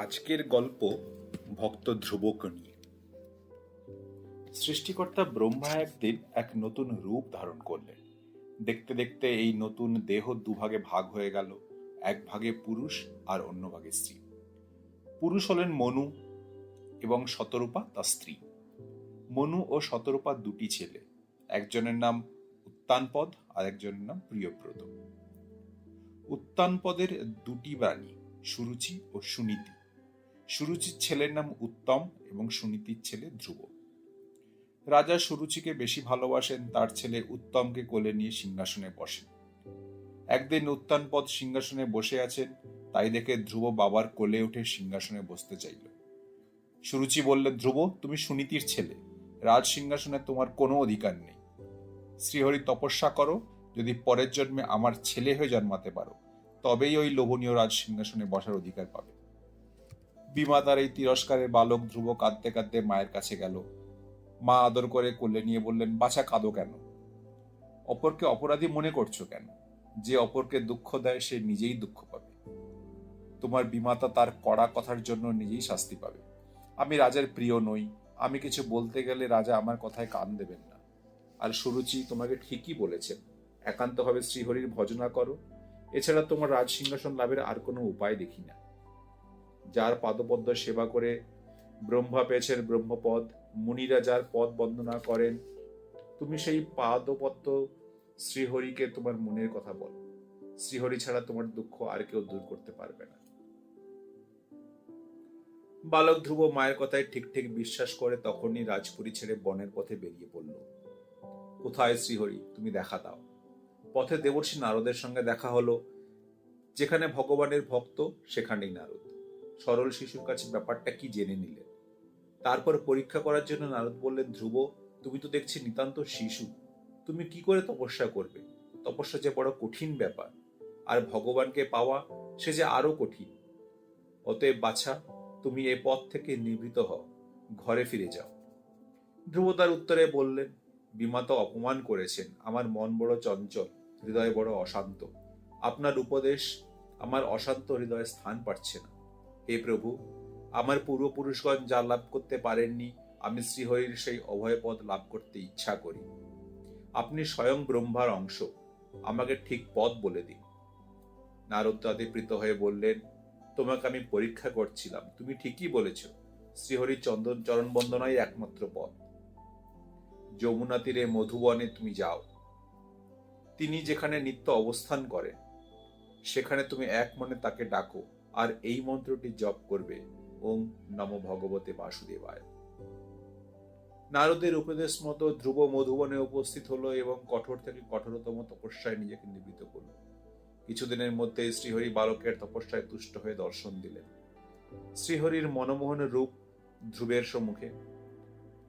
আজকের গল্প ভক্ত ধ্রুবকে নিয়ে। সৃষ্টিকর্তা ব্রহ্মা একদিন এক নতুন রূপ ধারণ করলেন। দেখতে দেখতে এই নতুন দেহ দুভাগে ভাগ হয়ে গেল, এক ভাগে পুরুষ আর অন্য ভাগে স্ত্রী। পুরুষ হলেন মনু এবং শতরূপা তার স্ত্রী। মনু ও শতরূপার দুটি ছেলে, একজনের নাম উত্তানপদ আর একজনের নাম প্রিয়ব্রত। উত্তানপদের দুটি রানী, সুরুচি ও সুনীতি। সুরুচির ছেলের নাম উত্তম এবং সুনীতির ছেলে ধ্রুব। রাজা সুরুচিকে বেশি ভালোবাসেন, তার ছেলে উত্তমকে কোলে নিয়ে সিংহাসনে বসেন। একদিন উত্তানপদ সিংহাসনে বসে আছেন, তাই দেখে ধ্রুব বাবার কোলে উঠে সিংহাসনে বসতে চাইল। সুরুচি বললেন, ধ্রুব, তুমি সুনীতির ছেলে, রাজ সিংহাসনে তোমার কোনো অধিকার নেই। শ্রীহরি তপস্যা করো, যদি পরের জন্মে আমার ছেলে হয়ে জন্মাতে পারো, তবেই ওই লোভনীয় রাজ সিংহাসনে বসার অধিকার পাবে। বিমাতার এই তিরস্কারে বালক ধ্রুব কাঁদতে কাঁদতে মায়ের কাছে গেল। মা আদর করে কোলে নিয়ে বললেন, বাছা, কাঁদো কেন? অপরকে অপরাধী মনে করছো কেন? যে অপরকে দুঃখ দেয় সে নিজেই দুঃখ পাবে। তোমার বিমাতা তার কড়া কথার জন্য নিজেই শাস্তি পাবে। আমি রাজার প্রিয় নই, আমি কিছু বলতে গেলে রাজা আমার কথায় কান দেবেন না। আর সুরুচি তোমাকে ঠিকই বলেছেন, একান্তভাবে শ্রীহরির ভজনা করো, এছাড়া তোমার রাজ সিংহাসন লাভের আর কোনো উপায় দেখি না। যার পাদপদ্ম সেবা করে ব্রহ্মা পেয়েছেন ব্রহ্মপদ, মুনিরা যার পদ বন্দনা করেন, তুমি সেই পাদপদ্ম শ্রীহরিকে তোমার মনের কথা বলো। শ্রীহরি ছাড়া তোমার দুঃখ আর কেউ দূর করতে পারবে না। বালক ধ্রুব মায়ের কথায় ঠিক ঠিক বিশ্বাস করে তখনই রাজপুরী ছেড়ে বনের পথে বেরিয়ে পড়ল। কোথায় শ্রীহরি, তুমি দেখা দাও। পথে দেবর্ষি নারদের সঙ্গে দেখা হলো। যেখানে ভগবানের ভক্ত সেখানেই নারদ। সরল শিশুর কাছে ব্যাপারটা কি জেনে নিলেন। তারপর পরীক্ষা করার জন্য নারদ বললেন, ধ্রুব, তুমি তো দেখছি নিতান্ত শিশু, তুমি কি করে তপস্যা করবে? তপস্যা যে বড় কঠিন ব্যাপার, আর ভগবানকে পাওয়া সে যে আরো কঠিন। অতএব বাছা, তুমি এ পথ থেকে নিবৃত হও, ঘরে ফিরে যাও। ধ্রুব তার উত্তরে বললেন, বিমাতা অপমান করেছেন, আমার মন বড় চঞ্চল, হৃদয় বড় অশান্ত। আপনার উপদেশ আমার অশান্ত হৃদয়ে স্থান পাচ্ছে না। হে প্রভু, আমার পূর্বপুরুষগণ যা লাভ করতে পারেননি, আমি শ্রীহরির সেই অভয় পদ লাভ করতে ইচ্ছা করি। আপনি স্বয়ং ব্রহ্মার অংশ, আমাকে ঠিক পথ বলে দিন। নারদ তাতে প্রীত হয়ে বললেন, তোমাকে আমি পরীক্ষা করছিলাম, তুমি ঠিকই বলেছ, শ্রীহরির চরণ বন্দনাই একমাত্র পথ। যমুনা তীরে মধুবনে তুমি যাও, তিনি যেখানে নিত্য অবস্থান করেন সেখানে তুমি এক মনে তাকে ডাকো, আর এই মন্ত্রটি জপ করবে, ওং নমো ভগবতে বাসুদেবায়। নারদের উপদেশ মতো ধ্রুব মধুবনে উপস্থিত হলো এবং কঠোর থেকে কঠোরতম তপস্যায় নিজেকে নিবৃত করল। কিছুদিনের মধ্যে শ্রীহরি বালকের তপস্যায় তুষ্ট হয়ে দর্শন দিলেন। শ্রীহরির মনমোহন রূপ ধ্রুবের সম্মুখে।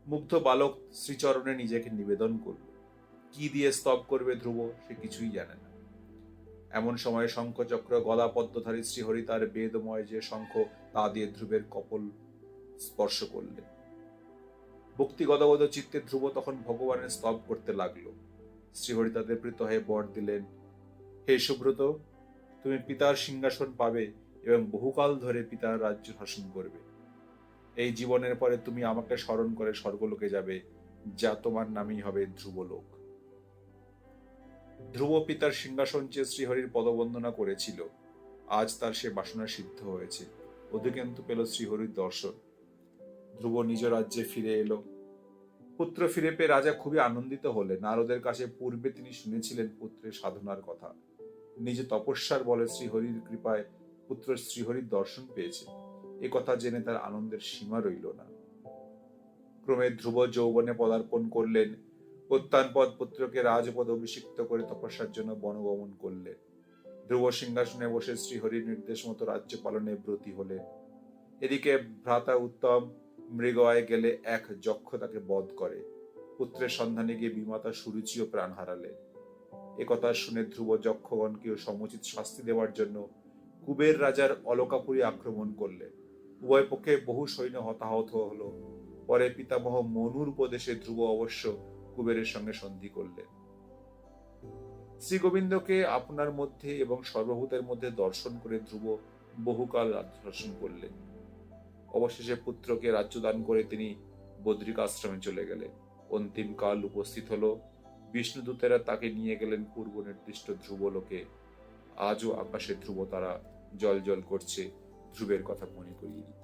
মুগ্ধ বালক শ্রীচরণে নিজেকে নিবেদন করল। কি দিয়ে স্তব করবে ধ্রুব সে কিছুই জানে না। এমন সময় শঙ্খচক্র গদা পদ্মধারী শ্রীহরি তার বেদময় যে শঙ্খ তা দিয়ে ধ্রুবের কপল স্পর্শ করলেন। ভক্তি গদগদ চিত্তে ধ্রুব তখন ভগবানের স্তব করতে লাগল। শ্রীহরি তাদের প্রীত হয়ে বর দিলেন, হে সুব্রত, তুমি পিতার সিংহাসন পাবে এবং বহুকাল ধরে পিতার রাজ্য শাসন করবে। এই জীবনের পরে তুমি আমাকে স্মরণ করে স্বর্গলোকে যাবে, যা তোমার নামই হবে ধ্রুবলোক। ধ্রুব পিতার সিংহাসন চেয়ে শ্রীহরির পদবন্দনা করেছিল। আজ তার সে বাসনা সিদ্ধ হয়েছে, অধিকন্তু পেল শ্রীহরির দর্শন। ধ্রুব নিজ রাজ্যে ফিরে এলো। পুত্র ফিরে পেয়ে রাজা খুবই আনন্দিত হলেন। নারদের কাছে পূর্বে তিনি শুনেছিলেন পুত্রের সাধনার কথা। নিজে তপস্যার বলে শ্রীহরির কৃপায় পুত্র শ্রীহরির দর্শন পেয়েছে, এ কথা জেনে তার আনন্দের সীমা রইল না। ক্রমে ধ্রুব যৌবনে পদার্পণ করলেন। উত্তানপদ পুত্রকে রাজপদ অভিষিক্ত করে তপস্যার জন্য বনগমন করলেন। ধ্রুব সিংহাসনে বসে শ্রীহরির নির্দেশ মতো রাজ্য পালনে ব্রতী হলেন। এদিকে ভ্রাতা উত্তম মৃগয়ায় গেলে এক যক্ষ তাকে বধ করে। পুত্রের সন্ধানে গিয়ে বিমাতা সুরুচিও প্রাণ হারালেন। একথা শুনে ধ্রুব যক্ষগণকেও সমুচিত শাস্তি দেওয়ার জন্য কুবের রাজার অলকাপুরী আক্রমণ করলেন। উভয় পক্ষে বহু সৈন্য হতাহত হলো। পরে পিতামহ মনুর উপদেশে ধ্রুব অবশ্য কুবেরের সঙ্গে সন্ধি করলেন। শ্রী গোবিন্দকে আপনার মধ্যে এবং সর্বভূতের মধ্যে দর্শন করে ধ্রুব বহুকাল রাজ্য শাসন করলেন। অবশেষে পুত্রকে রাজ্যদান করে তিনি বদ্রিকাশ্রমে চলে গেলেন। অন্তিম কাল উপস্থিত হলো। বিষ্ণুদূতেরা তাকে নিয়ে গেলেন পূর্ব নির্দিষ্ট ধ্রুবলোকে। আজও আকাশে ধ্রুব তারা জল জল করছে, ধ্রুবের কথা মনে করিয়ে দিচ্ছে।